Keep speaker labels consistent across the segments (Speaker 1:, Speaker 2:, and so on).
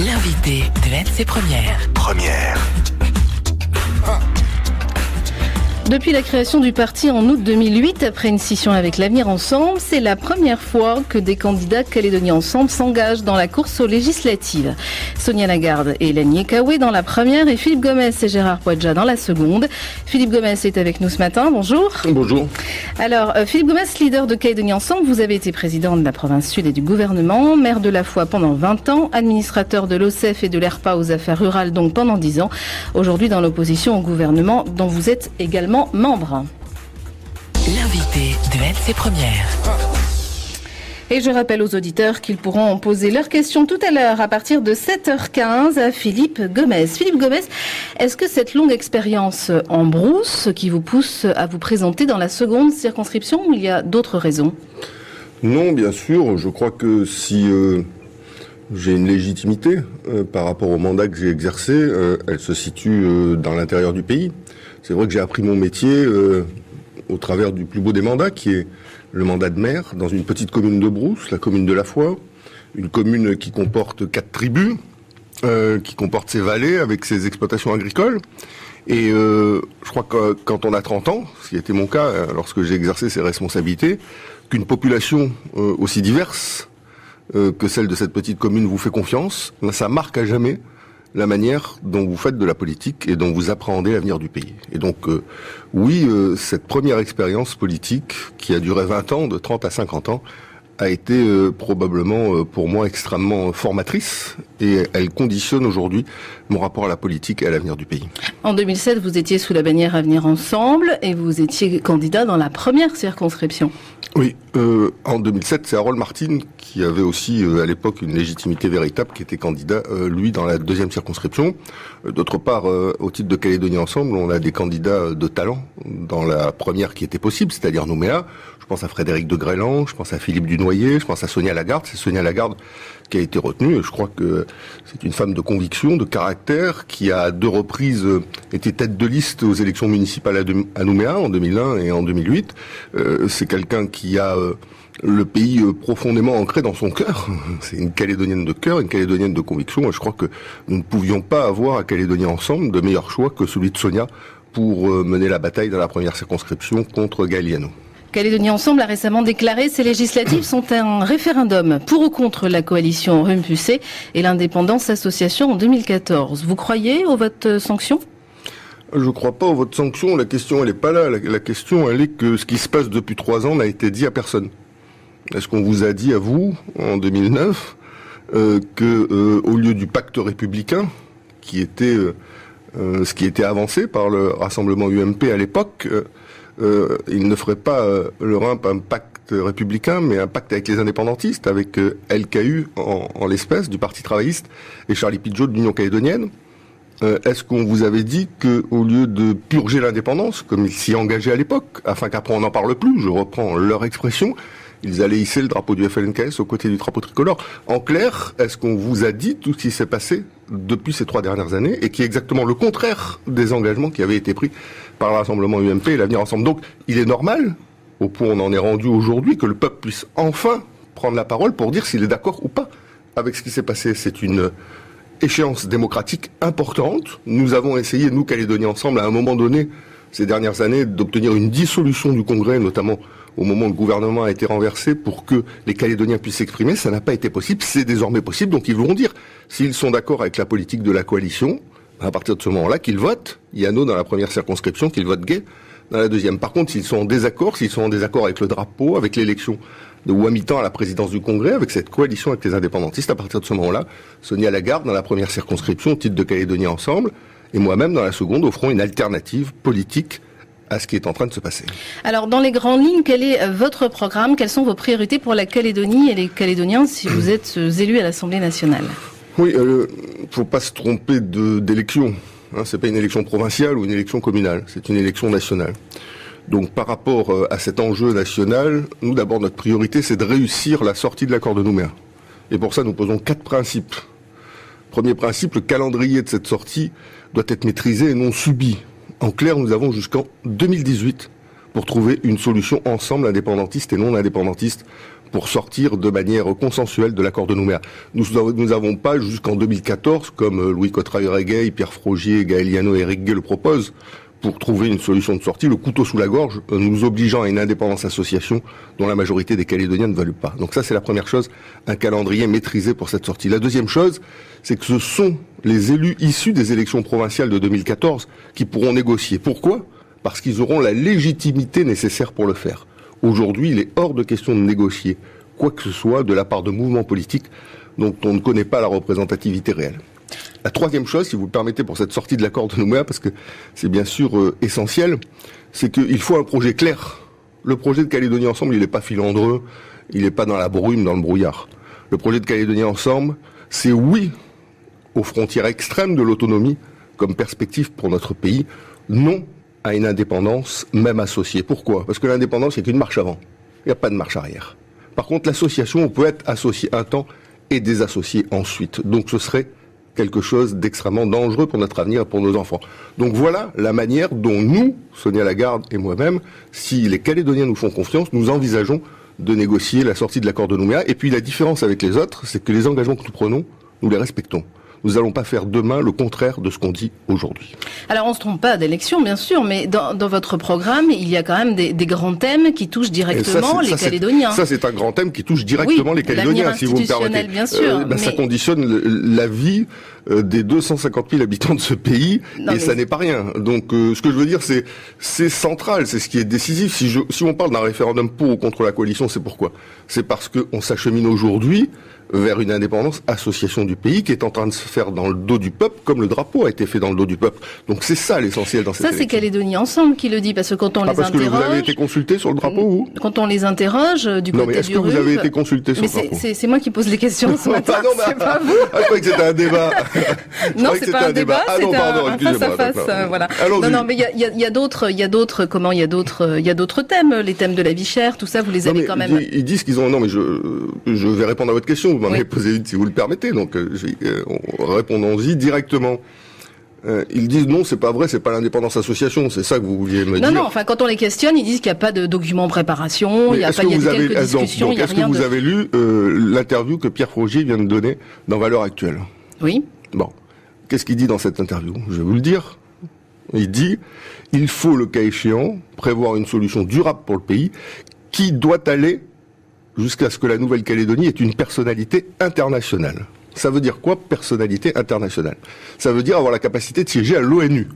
Speaker 1: L'invité de MC Première.
Speaker 2: Depuis la création du parti en août 2008, après une scission avec l'Avenir Ensemble, c'est la première fois que des candidats Calédonie Ensemble s'engagent dans la course aux législatives. Sonia Lagarde et Hélène Yekawé dans la première et Philippe Gomès et Gérard Poadja dans la seconde. Philippe Gomès est avec nous ce matin, bonjour.
Speaker 3: Bonjour.
Speaker 2: Alors, Philippe Gomès, leader de Calédonie Ensemble, vous avez été président de la province sud et du gouvernement, maire de la Foi pendant 20 ans, administrateur de l'OCEF et de l'ERPA aux affaires rurales donc pendant 10 ans. Aujourd'hui dans l'opposition au gouvernement dont vous êtes également membre.
Speaker 1: L'invité de MC Première.
Speaker 2: Et je rappelle aux auditeurs qu'ils pourront poser leurs questions tout à l'heure à partir de 7h15 à Philippe Gomès. Philippe Gomès, est-ce que cette longue expérience en brousse qui vous pousse à vous présenter dans la seconde circonscription ou il y a d'autres raisons ?
Speaker 3: Non, bien sûr. Je crois que si j'ai une légitimité par rapport au mandat que j'ai exercé, elle se situe dans l'intérieur du pays. C'est vrai que j'ai appris mon métier au travers du plus beau des mandats, qui est le mandat de maire, dans une petite commune de Brousse, la commune de la Foi, une commune qui comporte 4 tribus, qui comporte ses vallées avec ses exploitations agricoles. Et je crois que quand on a 30 ans, ce qui était mon cas lorsque j'ai exercé ces responsabilités, qu'une population aussi diverse que celle de cette petite commune vous fait confiance, ça marque à jamais la manière dont vous faites de la politique et dont vous appréhendez l'avenir du pays. Et donc, oui, cette première expérience politique, qui a duré 20 ans, de 30 à 50 ans, a été probablement pour moi extrêmement formatrice et elle conditionne aujourd'hui mon rapport à la politique et à l'avenir du pays.
Speaker 2: En 2007, vous étiez sous la bannière Avenir Ensemble et vous étiez candidat dans la première circonscription.
Speaker 3: Oui, en 2007, c'est Harold Martin qui avait aussi à l'époque une légitimité véritable, qui était candidat, lui, dans la deuxième circonscription. D'autre part, au titre de Calédonie Ensemble, on a des candidats de talent dans la première qui était possible, c'est-à-dire Nouméa. Je pense à Frédéric de Grélan, je pense à Philippe Dunoyer, je pense à Sonia Lagarde. C'est Sonia Lagarde qui a été retenue et je crois que c'est une femme de conviction, de caractère, qui a à 2 reprises été tête de liste aux élections municipales à Nouméa en 2001 et en 2008. C'est quelqu'un qui a le pays profondément ancré dans son cœur. C'est une Calédonienne de cœur, une Calédonienne de conviction et je crois que nous ne pouvions pas avoir à Calédonie Ensemble de meilleur choix que celui de Sonia pour mener la bataille dans la première circonscription contre Gaël Liano.
Speaker 2: Calédonie Ensemble a récemment déclaré que ces législatives sont un référendum pour ou contre la coalition RUM-PUCé et l'indépendance association en 2014. Vous croyez au vote sanction ?
Speaker 3: Je ne crois pas au vote sanction. La question, elle n'est pas là. La question, elle est que ce qui se passe depuis 3 ans n'a été dit à personne. Est-ce qu'on vous a dit à vous, en 2009, que au lieu du pacte républicain, qui était ce qui était avancé par le rassemblement UMP à l'époque, il ne ferait pas le RIMP un pacte républicain, mais un pacte avec les indépendantistes, avec LKU en l'espèce, du Parti travailliste, et Charlie Pidgeot de l'Union calédonienne. Est-ce qu'on vous avait dit que, au lieu de purger l'indépendance, comme ils s'y engageaient à l'époque, afin qu'après on n'en parle plus, je reprends leur expression, ils allaient hisser le drapeau du FLNKS aux côtés du drapeau tricolore. En clair, est-ce qu'on vous a dit tout ce qui s'est passé depuis ces 3 dernières années et qui est exactement le contraire des engagements qui avaient été pris par le rassemblement UMP et l'Avenir Ensemble? Donc, il est normal, au point où on en est rendu aujourd'hui, que le peuple puisse enfin prendre la parole pour dire s'il est d'accord ou pas avec ce qui s'est passé. C'est une échéance démocratique importante. Nous avons essayé, nous, Calédonie Ensemble, à un moment donné, ces dernières années, d'obtenir une dissolution du Congrès, notamment au moment où le gouvernement a été renversé, pour que les Calédoniens puissent s'exprimer. Ça n'a pas été possible, c'est désormais possible, donc ils vont dire s'ils sont d'accord avec la politique de la coalition, à partir de ce moment-là, qu'ils votent Yano dans la première circonscription, qu'ils votent Gay dans la deuxième. Par contre, s'ils sont en désaccord avec le drapeau, avec l'élection de Ouamitan à la présidence du Congrès, avec cette coalition avec les indépendantistes, à partir de ce moment-là, Sonia Lagarde dans la première circonscription, au titre de Calédonie Ensemble, et moi-même dans la seconde, offrons une alternative politique à ce qui est en train de se passer.
Speaker 2: Alors, dans les grandes lignes, quel est votre programme ? Quelles sont vos priorités pour la Calédonie et les Calédoniens si vous êtes élus à l'Assemblée nationale ?
Speaker 3: Oui, faut pas se tromper d'élection. C'est pas une élection provinciale ou une élection communale, c'est une élection nationale. Donc, par rapport à cet enjeu national, nous, d'abord, notre priorité, c'est de réussir la sortie de l'accord de Nouméa. Et pour ça, nous posons 4 principes. Premier principe, le calendrier de cette sortie doit être maîtrisé et non subi. En clair, nous avons jusqu'en 2018 pour trouver une solution ensemble, indépendantiste et non indépendantiste, pour sortir de manière consensuelle de l'accord de Nouméa. Nous n'avons pas jusqu'en 2014, comme Louis Cottrailleux-Regueil, Pierre Frogier, Gaël Liano et Éric Gay le proposent, pour trouver une solution de sortie, le couteau sous la gorge, nous obligeant à une indépendance association dont la majorité des Calédoniens ne veulent pas. Donc ça, c'est la première chose, un calendrier maîtrisé pour cette sortie. La deuxième chose, c'est que ce sont les élus issus des élections provinciales de 2014 qui pourront négocier. Pourquoi ? Parce qu'ils auront la légitimité nécessaire pour le faire. Aujourd'hui, il est hors de question de négocier quoi que ce soit de la part de mouvements politiques dont on ne connaît pas la représentativité réelle. La troisième chose, si vous le permettez, pour cette sortie de l'accord de Nouméa, parce que c'est bien sûr essentiel, c'est qu'il faut un projet clair. Le projet de Calédonie Ensemble, il n'est pas filandreux, il n'est pas dans la brume, dans le brouillard. Le projet de Calédonie Ensemble, c'est oui aux frontières extrêmes de l'autonomie comme perspective pour notre pays, non à une indépendance même associée. Pourquoi ? Parce que l'indépendance, il n'y a qu'une marche avant, il n'y a pas de marche arrière. Par contre, l'association, on peut être associé un temps et désassocié ensuite. Donc ce serait quelque chose d'extrêmement dangereux pour notre avenir et pour nos enfants. Donc voilà la manière dont nous, Sonia Lagarde et moi-même, si les Calédoniens nous font confiance, nous envisageons de négocier la sortie de l'accord de Nouméa. Et puis la différence avec les autres, c'est que les engagements que nous prenons, nous les respectons. Nous n'allons pas faire demain le contraire de ce qu'on dit aujourd'hui.
Speaker 2: Alors on ne se trompe pas d'élection, bien sûr, mais dans votre programme, il y a quand même des grands thèmes qui touchent directement les Calédoniens.
Speaker 3: Ça, c'est un grand thème qui touche directement les Calédoniens, si vous me permettez.
Speaker 2: Bien sûr, mais...
Speaker 3: Ça conditionne la vie des 250 000 habitants de ce pays, ça n'est pas rien. Donc ce que je veux dire, c'est central, c'est ce qui est décisif. Si on parle d'un référendum pour ou contre la coalition, c'est pourquoi ? C'est parce qu'on s'achemine aujourd'hui vers une indépendance association du pays qui est en train de se faire dans le dos du peuple, comme le drapeau a été fait dans le dos du peuple. Donc c'est ça l'essentiel dans cette élection.
Speaker 2: Ça, c'est Calédonie Ensemble qui le dit, parce que quand on les interroge...
Speaker 3: Parce que vous avez été consulté sur le drapeau, ou quand
Speaker 2: on les interroge, du côté du
Speaker 3: Non, mais est-ce que vous avez été consulté sur le drapeau ?
Speaker 2: C'est moi qui pose les questions ce matin, c'est pas vous.
Speaker 3: Je croyais que c'était un débat.
Speaker 2: Non, c'est pas un débat, c'est un face-à-face, voilà. Non, mais il y a d'autres thèmes, les thèmes de la vie chère, tout ça, vous les avez quand même...
Speaker 3: Ils disent qu'ils ont... Non, mais je vais répondre à votre question, vous m'en avez posé une si vous le permettez, donc répondons-y directement. Ils disent non, c'est pas vrai, c'est pas l'indépendance association, c'est ça que vous vouliez me dire.
Speaker 2: Non, enfin quand on les questionne, ils disent qu'il n'y a pas de document en préparation, il y a quelques discussions, il n'y a rien de...
Speaker 3: Est-ce que vous avez lu l'interview que Pierre Frogier vient de donner dans Valeurs Actuelles ?
Speaker 2: Oui.
Speaker 3: Bon, qu'est-ce qu'il dit dans cette interview ? Je vais vous le dire. Il dit, il faut, le cas échéant, prévoir une solution durable pour le pays qui doit aller jusqu'à ce que la Nouvelle-Calédonie ait une personnalité internationale. Ça veut dire quoi, personnalité internationale ? Ça veut dire avoir la capacité de siéger à l'ONU.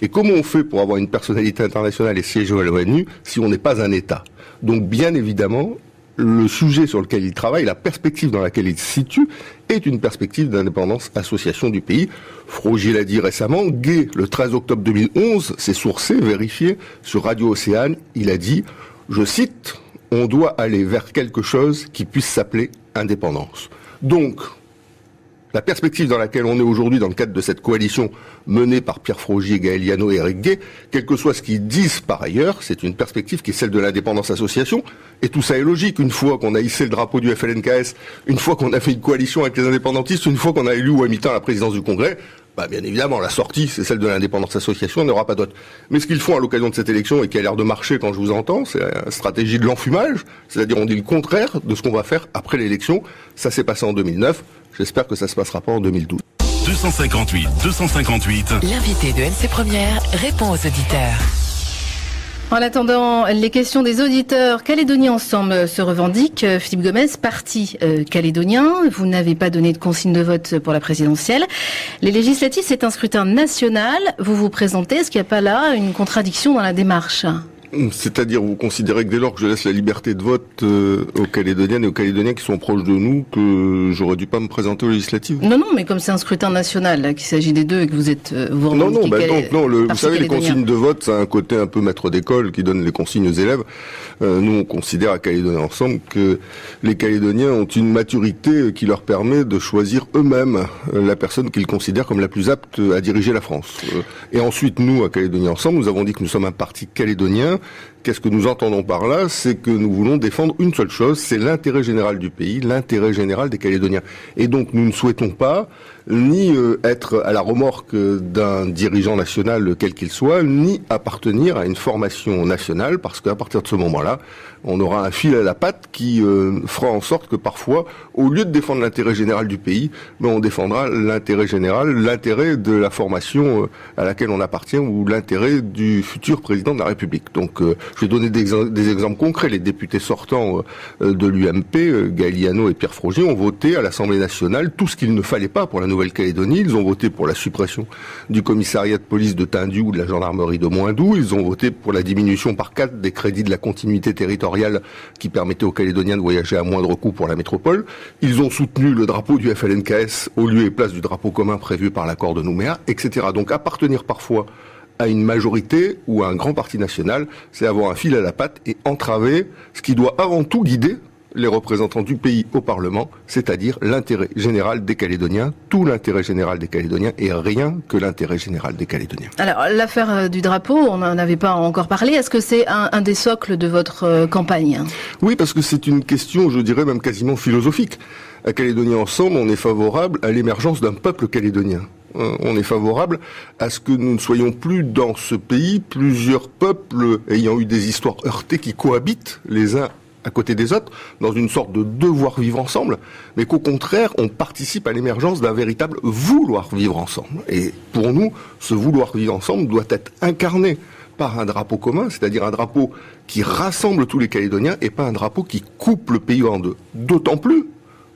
Speaker 3: Et comment on fait pour avoir une personnalité internationale et siéger à l'ONU si on n'est pas un État ? Donc bien évidemment, le sujet sur lequel il travaille, la perspective dans laquelle il se situe, est une perspective d'indépendance association du pays. Frogier l'a dit récemment, Gay, le 13 octobre 2011, c'est sourcé, vérifié, sur Radio Océane, il a dit, je cite, « On doit aller vers quelque chose qui puisse s'appeler indépendance ». Donc, la perspective dans laquelle on est aujourd'hui dans le cadre de cette coalition menée par Pierre Frogier, Gaël Liano et Éric Gay, quel que soit ce qu'ils disent par ailleurs, c'est une perspective qui est celle de l'indépendance association. Et tout ça est logique. Une fois qu'on a hissé le drapeau du FLNKS, une fois qu'on a fait une coalition avec les indépendantistes, une fois qu'on a élu Ouamita à la présidence du Congrès, bien évidemment, la sortie, c'est celle de l'indépendance association, il n'y aura pas d'autre. Mais ce qu'ils font à l'occasion de cette élection, et qui a l'air de marcher quand je vous entends, c'est la stratégie de l'enfumage, c'est-à-dire on dit le contraire de ce qu'on va faire après l'élection. Ça s'est passé en 2009, j'espère que ça se passera pas en 2012.
Speaker 1: 258. L'invité de LC Première répond aux auditeurs.
Speaker 2: En attendant les questions des auditeurs, Calédonie Ensemble se revendique. Philippe Gomez, parti calédonien, vous n'avez pas donné de consigne de vote pour la présidentielle. Les législatives, c'est un scrutin national. Vous vous présentez, est-ce qu'il n'y a pas là une contradiction dans la démarche ?
Speaker 3: C'est-à-dire, vous considérez que dès lors que je laisse la liberté de vote aux Calédoniennes et aux Calédoniens qui sont proches de nous, que j'aurais dû pas me présenter aux législatives ?
Speaker 2: Non, mais comme c'est un scrutin national, là, qu'il s'agit des deux et que vous êtes... vous
Speaker 3: savez, les consignes de vote, ça a un côté un peu maître d'école qui donne les consignes aux élèves. Nous, on considère à Calédonie Ensemble que les Calédoniens ont une maturité qui leur permet de choisir eux-mêmes la personne qu'ils considèrent comme la plus apte à diriger la France. Et ensuite, nous, à Calédonie Ensemble, nous avons dit que nous sommes un parti calédonien Qu'est-ce que nous entendons par là? C'est que nous voulons défendre une seule chose, c'est l'intérêt général du pays, l'intérêt général des Calédoniens. Et donc nous ne souhaitons pas ni être à la remorque d'un dirigeant national quel qu'il soit, ni appartenir à une formation nationale, parce qu'à partir de ce moment-là, on aura un fil à la patte qui fera en sorte que parfois, au lieu de défendre l'intérêt général du pays, on défendra l'intérêt général, l'intérêt de la formation à laquelle on appartient ou l'intérêt du futur président de la République. Donc je vais donner des exemples concrets. Les députés sortants de l'UMP, Gaël et Pierre Frogier, ont voté à l'Assemblée nationale tout ce qu'il ne fallait pas pour la Nouvelle-Calédonie. Ils ont voté pour la suppression du commissariat de police de Tindu ou de la gendarmerie de Moindou. Ils ont voté pour la diminution par 4 des crédits de la continuité territoriale qui permettait aux Calédoniens de voyager à moindre coût pour la métropole. Ils ont soutenu le drapeau du FLNKS au lieu et place du drapeau commun prévu par l'accord de Nouméa, etc. Donc appartenir parfois à une majorité ou à un grand parti national, c'est avoir un fil à la patte et entraver ce qui doit avant tout guider les représentants du pays au Parlement, c'est-à-dire l'intérêt général des Calédoniens, tout l'intérêt général des Calédoniens et rien que l'intérêt général des Calédoniens.
Speaker 2: Alors, l'affaire du drapeau, on n'en avait pas encore parlé. Est-ce que c'est un des socles de votre campagne?
Speaker 3: Oui, parce que c'est une question, je dirais même quasiment philosophique. À Calédonie Ensemble, on est favorable à l'émergence d'un peuple calédonien. On est favorable à ce que nous ne soyons plus dans ce pays plusieurs peuples ayant eu des histoires heurtées qui cohabitent les uns à côté des autres, dans une sorte de devoir vivre ensemble, mais qu'au contraire, on participe à l'émergence d'un véritable vouloir vivre ensemble. Et pour nous, ce vouloir vivre ensemble doit être incarné par un drapeau commun, c'est-à-dire un drapeau qui rassemble tous les Calédoniens et pas un drapeau qui coupe le pays en deux. D'autant plus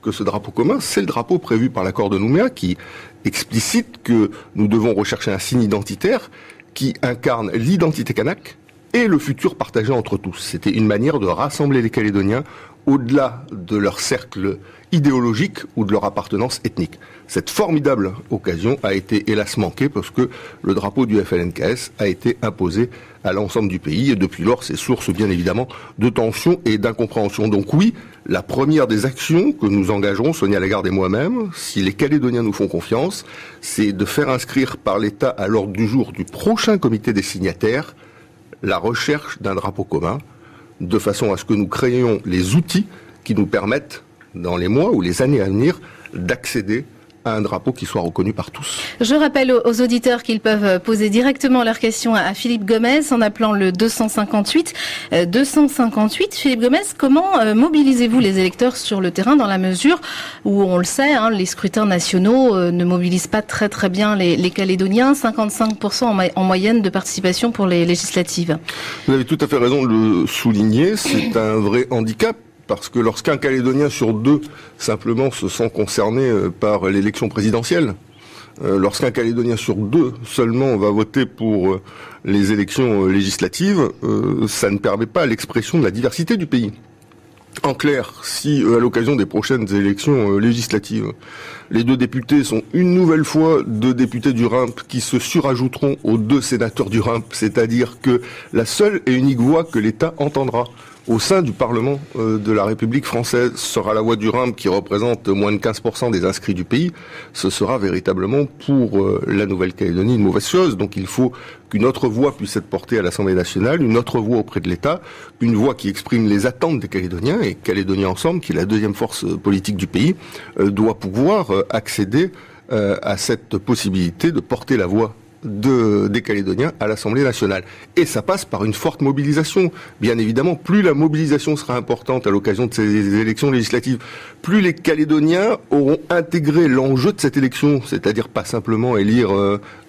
Speaker 3: que ce drapeau commun, c'est le drapeau prévu par l'accord de Nouméa qui explicite que nous devons rechercher un signe identitaire qui incarne l'identité kanak et le futur partagé entre tous. C'était une manière de rassembler les Calédoniens au-delà de leur cercle idéologique ou de leur appartenance ethnique. Cette formidable occasion a été hélas manquée parce que le drapeau du FLNKS a été imposé à l'ensemble du pays et depuis lors c'est source bien évidemment de tensions et d'incompréhension. Donc oui, la première des actions que nous engagerons, Sonia Lagarde et moi-même, si les Calédoniens nous font confiance, c'est de faire inscrire par l'État à l'ordre du jour du prochain comité des signataires la recherche d'un drapeau commun, de façon à ce que nous créions les outils qui nous permettent, dans les mois ou les années à venir, d'accéder à un drapeau qui soit reconnu par tous.
Speaker 2: Je rappelle aux auditeurs qu'ils peuvent poser directement leurs questions à Philippe Gomez en appelant le 258. 258. Philippe Gomez, comment mobilisez-vous les électeurs sur le terrain dans la mesure où, on le sait, les scrutins nationaux ne mobilisent pas très très bien les Calédoniens, 55% en moyenne de participation pour les législatives.
Speaker 3: Vous avez tout à fait raison de le souligner, c'est un vrai handicap. Parce que lorsqu'un Calédonien sur deux, simplement, se sent concerné par l'élection présidentielle, lorsqu'un Calédonien sur deux seulement va voter pour les élections législatives, ça ne permet pas l'expression de la diversité du pays. En clair, si à l'occasion des prochaines élections législatives, les deux députés sont une nouvelle fois deux députés du RIMP qui se surajouteront aux deux sénateurs du RIMP, c'est-à-dire que la seule et unique voix que l'État entendra au sein du Parlement de la République française sera la voix du RIMP qui représente moins de 15% des inscrits du pays, ce sera véritablement pour la Nouvelle-Calédonie une mauvaise chose. Donc il faut qu'une autre voix puisse être portée à l'Assemblée nationale, une autre voix auprès de l'État, une voix qui exprime les attentes des Calédoniens, et Calédonie Ensemble, qui est la deuxième force politique du pays, doit pouvoir accéder à cette possibilité de porter la voix des Calédoniens à l'Assemblée nationale. Et ça passe par une forte mobilisation. Bien évidemment, plus la mobilisation sera importante à l'occasion de ces élections législatives, plus les Calédoniens auront intégré l'enjeu de cette élection, c'est-à-dire pas simplement élire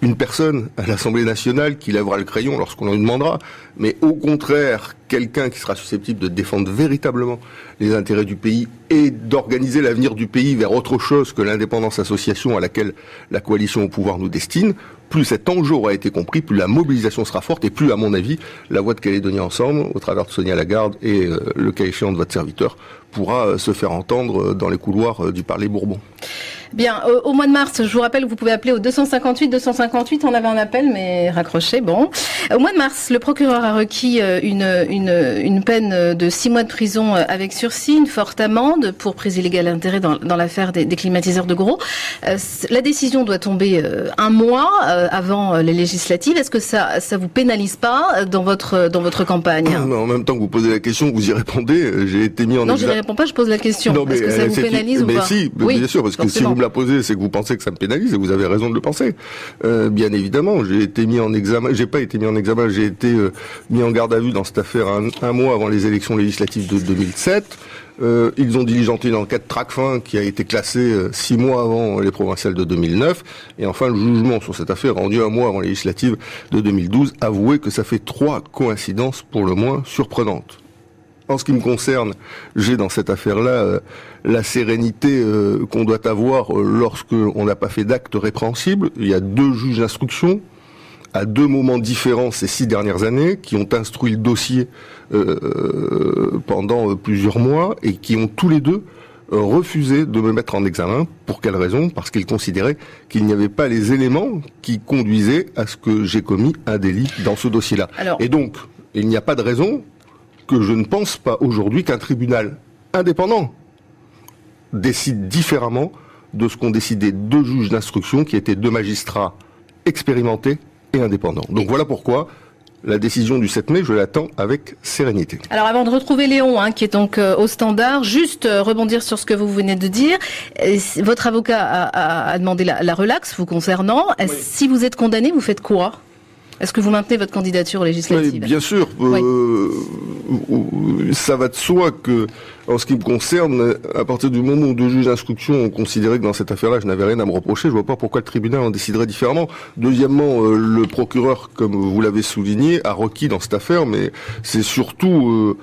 Speaker 3: une personne à l'Assemblée nationale qui lèvera le crayon lorsqu'on en lui demandera, mais au contraire, quelqu'un qui sera susceptible de défendre véritablement les intérêts du pays et d'organiser l'avenir du pays vers autre chose que l'indépendance association à laquelle la coalition au pouvoir nous destine. Plus cet enjeu aura été compris, plus la mobilisation sera forte et plus, à mon avis, la voix de Calédonie Ensemble, au travers de Sonia Lagarde et le cas échéant de votre serviteur, pourra se faire entendre dans les couloirs du Palais Bourbon.
Speaker 2: Bien, au mois de mars, je vous rappelle, vous pouvez appeler au 258. On avait un appel, mais raccroché. Bon, au mois de mars, le procureur a requis une peine de 6 mois de prison avec sursis, une forte amende pour prise illégale d'intérêt dans l'affaire des climatiseurs de gros. La décision doit tomber un mois avant les législatives. Est-ce que ça vous pénalise pas dans votre campagne?
Speaker 3: En même temps que vous posez la question, vous y répondez. J'ai été mis en
Speaker 2: Non, je ne réponds pas. Je pose la question. Est-ce que ça vous pénalise ou pas?
Speaker 3: Mais si, oui, bien sûr, parce que si vous me la posez, c'est que vous pensez que ça me pénalise et vous avez raison de le penser. Bien évidemment, j'ai été mis en examen. J'ai pas été mis en examen. J'ai été mis en garde à vue dans cette affaire un mois avant les élections législatives de 2007. Ils ont diligenté une enquête Tracfin qui a été classée 6 mois avant les provinciales de 2009. Et enfin, le jugement sur cette affaire, rendu un mois avant les législatives de 2012, avouait que ça fait 3 coïncidences pour le moins surprenantes. En ce qui me concerne, j'ai dans cette affaire-là la sérénité qu'on doit avoir lorsque on n'a pas fait d'acte répréhensible. Il y a 2 juges d'instruction à 2 moments différents ces 6 dernières années qui ont instruit le dossier pendant plusieurs mois et qui ont tous les 2 refusé de me mettre en examen. Pour quelle raison? Parce qu'ils considéraient qu'il n'y avait pas les éléments qui conduisaient à ce que j'ai commis un délit dans ce dossier-là. Et donc, il n'y a pas de raison que je ne pense pas aujourd'hui qu'un tribunal indépendant décide différemment de ce qu'ont décidé 2 juges d'instruction qui étaient 2 magistrats expérimentés et indépendants. Donc voilà pourquoi la décision du 7 mai, je l'attends avec sérénité. Alors
Speaker 2: avant de retrouver Léon, qui est donc au standard, juste rebondir sur ce que vous venez de dire. Votre avocat a demandé la relaxe vous concernant. Oui. Si vous êtes condamné, vous faites quoi ? Est-ce que vous maintenez votre candidature aux législatives ?
Speaker 3: Oui, bien sûr. Ça va de soi que, en ce qui me concerne, à partir du moment où 2 juges d'instruction ont considéré que dans cette affaire-là, je n'avais rien à me reprocher, je vois pas pourquoi le tribunal en déciderait différemment. Deuxièmement, le procureur, comme vous l'avez souligné, a requis dans cette affaire, mais c'est surtout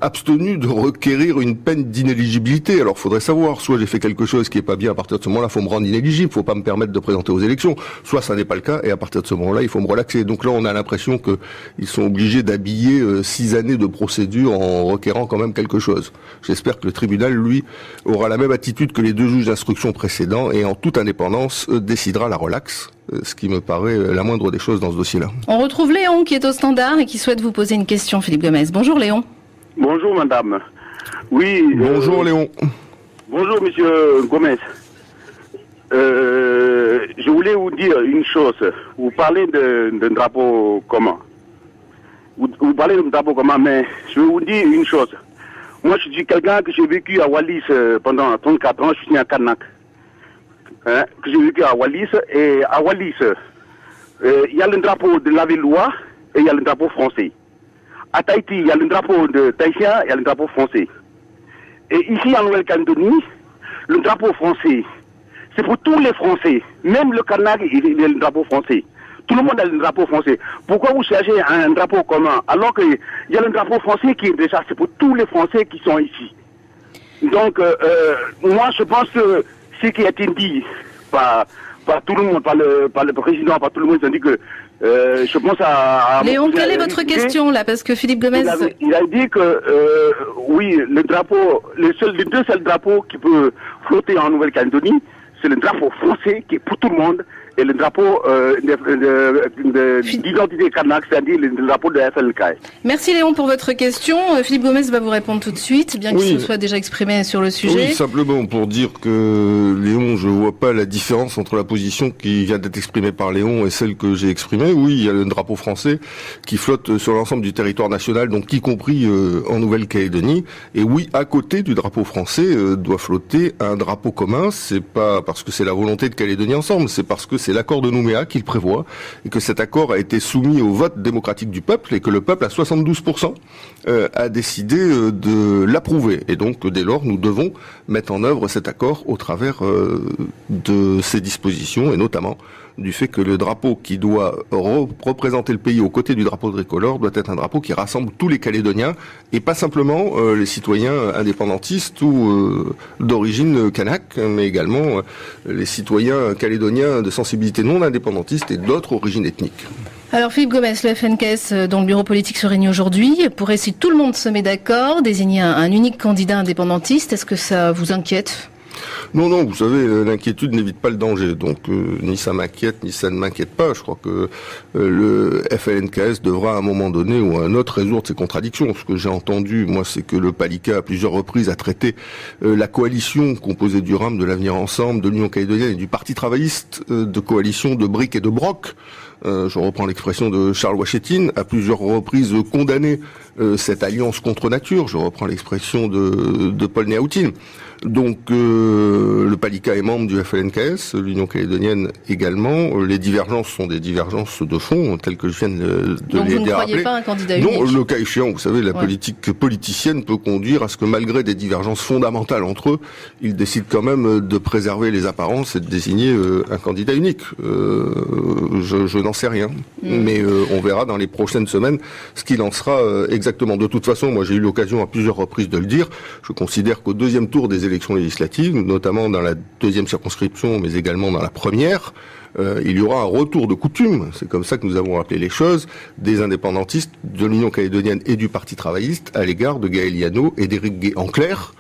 Speaker 3: abstenu de requérir une peine d'inéligibilité. Alors, faudrait savoir, soit j'ai fait quelque chose qui est pas bien, à partir de ce moment-là, faut me rendre inéligible, faut pas me permettre de présenter aux élections, soit ça n'est pas le cas, et à partir de ce moment-là, il faut me relaxer. Donc là, on a l'impression qu'ils sont obligés d'habiller 6 années de procédure en requérant quand même quelque chose. J'espère que le tribunal, lui, aura la même attitude que les 2 juges d'instruction précédents et en toute indépendance décidera la relaxe, ce qui me paraît la moindre des choses dans ce dossier-là.
Speaker 2: On retrouve Léon qui est au standard et qui souhaite vous poser une question, Philippe Gomez. Bonjour Léon.
Speaker 4: Bonjour madame. Oui.
Speaker 3: Bonjour Léon.
Speaker 4: Bonjour monsieur Gomez. Je voulais vous dire une chose. Vous parlez d'un drapeau commun. Vous parlez d'un drapeau commun, mais je vais vous dire une chose. Moi, je suis quelqu'un que j'ai vécu à Wallis pendant 34 ans. Je suis né à Kanak. Que j'ai vécu à Wallis. Et à Wallis, il y a le drapeau de la Villois et il y a le drapeau français. À Tahiti, il y a le drapeau de Tahitien et il y a le drapeau français. Et ici, en Nouvelle-Calédonie, le drapeau français, c'est pour tous les Français. Même le Kanak, il a le drapeau français. Tout le monde a le drapeau français. Pourquoi vous cherchez un drapeau commun alors qu'il y a le drapeau français qui est déjà, c'est pour tous les Français qui sont ici. Donc, moi, je pense que ce qui a été dit par tout le monde, par le président, par tout le monde, ils ont dit que je pense à
Speaker 2: Léon, quelle est votre question là? Parce que Philippe Gomez...
Speaker 4: Il a dit que, oui, le drapeau, les 2 seuls drapeaux qui peuvent flotter en Nouvelle-Calédonie, c'est le drapeau français qui est pour tout le monde et le drapeau d'identité Kanak, c'est-à-dire le drapeau de la FLK.
Speaker 2: Merci Léon pour votre question. Philippe Gomez va vous répondre tout de suite, bien qu'il se soit déjà exprimé sur le sujet.
Speaker 3: Oui, simplement pour dire que Léon, je vois pas la différence entre la position qui vient d'être exprimée par Léon et celle que j'ai exprimée. Oui, il y a le drapeau français qui flotte sur l'ensemble du territoire national, donc y compris en Nouvelle-Calédonie. Et oui, à côté du drapeau français doit flotter un drapeau commun. C'est pas parce que c'est la volonté de Calédonie ensemble, c'est parce que c'est l'accord de Nouméa qui le prévoit et que cet accord a été soumis au vote démocratique du peuple et que le peuple à 72% a décidé de l'approuver. Et donc dès lors, nous devons mettre en œuvre cet accord au travers de ses dispositions et notamment du fait que le drapeau qui doit représenter le pays aux côtés du drapeau tricolore doit être un drapeau qui rassemble tous les Calédoniens et pas simplement les citoyens indépendantistes ou d'origine kanak, mais également les citoyens calédoniens de sensibilité non indépendantiste et d'autres origines ethniques.
Speaker 2: Alors Philippe Gomes, le FNKS, dont le bureau politique se réunit aujourd'hui, pourrait, si tout le monde se met d'accord, désigner un unique candidat indépendantiste. Est-ce que ça vous inquiète ?
Speaker 3: Non, vous savez, l'inquiétude n'évite pas le danger. Donc, ni ça m'inquiète, ni ça ne m'inquiète pas. Je crois que le FLNKS devra à un moment donné ou à un autre résoudre ses contradictions. Ce que j'ai entendu, moi, c'est que le Palika, à plusieurs reprises, a traité la coalition composée du RAM, de l'Avenir Ensemble, de l'Union calédonienne et du Parti travailliste de coalition de briques et de brocs. Je reprends l'expression de Charles Wachetine, à plusieurs reprises condamné cette alliance contre nature. Je reprends l'expression de Paul Néautine. Donc le Palika est membre du FLNKS, l'Union calédonienne également. Les divergences sont des divergences de fond, telles que je viens de les rappeler.
Speaker 2: Donc vous ne croyez pas un candidat unique ?
Speaker 3: Non, le cas échéant, vous savez, la politique politicienne peut conduire à ce que malgré des divergences fondamentales entre eux, ils décident quand même de préserver les apparences et de désigner un candidat unique. Je n'en sais rien, mais on verra dans les prochaines semaines ce qu'il en sera exactement. De toute façon, moi j'ai eu l'occasion à plusieurs reprises de le dire, je considère qu'au deuxième tour des élections législatives, notamment dans la deuxième circonscription, mais également dans la première, il y aura un retour de coutume, c'est comme ça que nous avons appelé les choses, des indépendantistes de l'Union calédonienne et du Parti travailliste à l'égard de Gaël Liano et d'Éric Guay. En clair,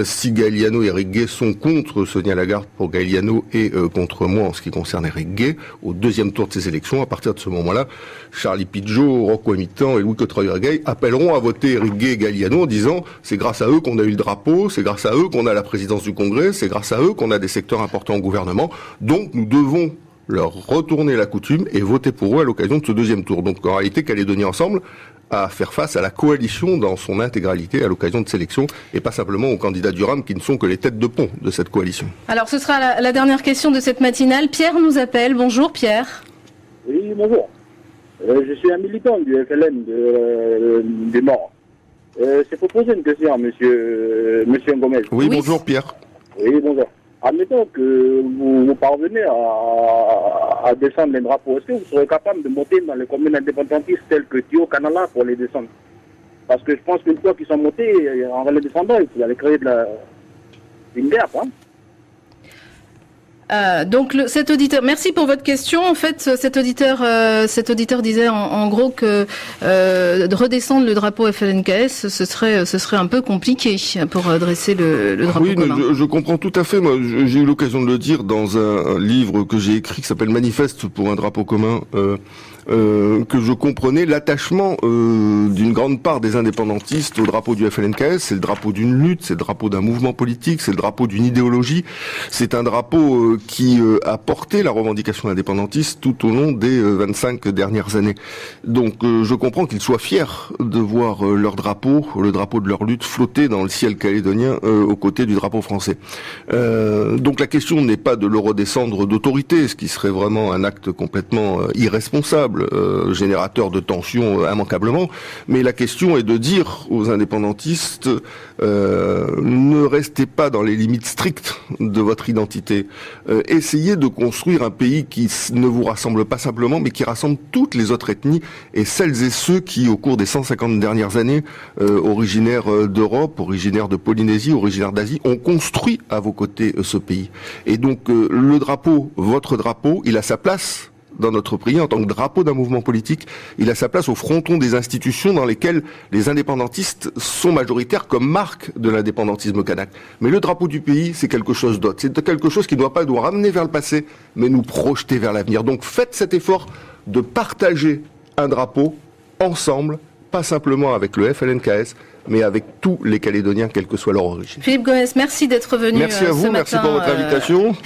Speaker 3: si Gaël Liano et Éric Guay sont contre Sonia Lagarde pour Gaël Liano et contre moi en ce qui concerne Éric Guay, au deuxième tour de ces élections, à partir de ce moment-là, Charlie Pidgeot, Rocco Emitan et Louis Cotreuil-Regueil appelleront à voter Éric Guay et Gaël Liano en disant c'est grâce à eux qu'on a eu le drapeau, c'est grâce à eux qu'on a la présidence du Congrès, c'est grâce à eux qu'on a des secteurs importants au gouvernement, donc nous devons leur retourner la coutume et voter pour eux à l'occasion de ce deuxième tour. Donc en réalité, Calédonie Ensemble à faire face à la coalition dans son intégralité à l'occasion de sélections et pas simplement aux candidats du RAM qui ne sont que les têtes de pont de cette coalition. Alors
Speaker 2: ce sera la dernière question de cette matinale. Pierre nous appelle. Bonjour Pierre.
Speaker 5: Oui, bonjour. Je suis un militant du FLN des morts. C'est pour poser une question à monsieur Ngomel.
Speaker 3: Oui, bonjour Pierre.
Speaker 5: Oui, bonjour. Admettons que vous parvenez à descendre les drapeaux. Est-ce que vous serez capable de monter dans les communes indépendantistes telles que Tio, Canala pour les descendre? Parce que je pense qu'une fois qu'ils sont montés, en les descendant, il allait créer une guerre, hein.
Speaker 2: Donc cet auditeur, merci pour votre question. En fait, cet auditeur disait en gros que de redescendre le drapeau FLNKS, ce serait un peu compliqué pour dresser le drapeau commun.
Speaker 3: Oui, je comprends tout à fait. Moi, j'ai eu l'occasion de le dire dans un livre que j'ai écrit qui s'appelle Manifeste pour un drapeau commun. Que je comprenais l'attachement d'une grande part des indépendantistes au drapeau du FLNKS. C'est le drapeau d'une lutte, c'est le drapeau d'un mouvement politique, c'est le drapeau d'une idéologie. C'est un drapeau qui a porté la revendication indépendantiste tout au long des 25 dernières années. Donc je comprends qu'ils soient fiers de voir leur drapeau, le drapeau de leur lutte, flotter dans le ciel calédonien aux côtés du drapeau français. Donc la question n'est pas de le redescendre d'autorité, ce qui serait vraiment un acte complètement irresponsable, générateur de tensions immanquablement, mais la question est de dire aux indépendantistes ne restez pas dans les limites strictes de votre identité, essayez de construire un pays qui ne vous rassemble pas simplement, mais qui rassemble toutes les autres ethnies et celles et ceux qui, au cours des 150 dernières années, originaires d'Europe, originaires de Polynésie, originaires d'Asie, ont construit à vos côtés ce pays. Et donc le drapeau, votre drapeau, il a sa place dans notre pays en tant que drapeau d'un mouvement politique. Il a sa place au fronton des institutions dans lesquelles les indépendantistes sont majoritaires comme marque de l'indépendantisme kanak. Mais le drapeau du pays, c'est quelque chose d'autre. C'est quelque chose qui ne doit pas nous ramener vers le passé, mais nous projeter vers l'avenir. Donc faites cet effort de partager un drapeau ensemble, pas simplement avec le FLNKS, mais avec tous les Calédoniens, quelle que soit leur origine.
Speaker 2: Philippe Gomes, merci d'être venu
Speaker 3: ce matin. Merci à vous, merci pour votre invitation.